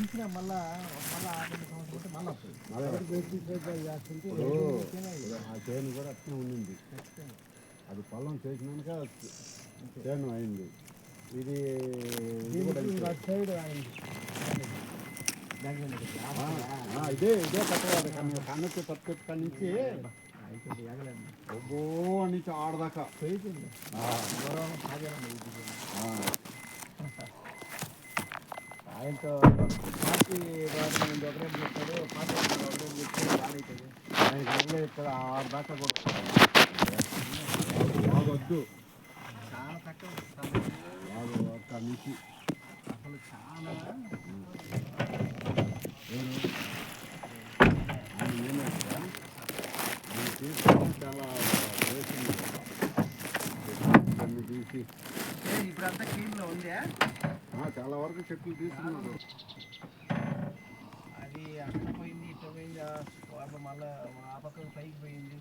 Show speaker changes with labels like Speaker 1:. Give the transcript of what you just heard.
Speaker 1: తీసినా మళ్ళా మళ్ళా 2 సంవత్సరాలు మళ్ళీ వస్తుంది.
Speaker 2: ఆ చేను కూడా అట్నే ఉండింది. అది పొలం చేసినాక చేను అయింది. ఇది
Speaker 1: సైడ్ అయింది.
Speaker 2: ఇదే కట్టవాలి కన్నెత్తి తప్ప నుంచి ఒబ్బో నుంచి ఆడదాకా
Speaker 1: ఆయనతో పార్టీ గవర్నమెంట్ ఒకరే చెప్తాడు, పార్టీ ఒకరే చెప్తాడు, బాగా
Speaker 2: ఆయనకి ఇక్కడ ఆడదాకా కొట్టుకోవాలి. బాగొద్దు
Speaker 1: చాలా తక్కువ
Speaker 2: బాగు అక్కడి నుంచి
Speaker 1: అసలు చాలా
Speaker 2: తీసుకుని చాలా వేసింది తీసి
Speaker 1: ఇప్పుడంతా క్లీన్లో ఉందే.
Speaker 2: చాలా వరకు చెట్లు తీసుకున్నారు.
Speaker 1: అది అక్కడ పోయింది, ఇట్లా పోయింది, మళ్ళీ ఆ పక్కకు పైకి పోయింది.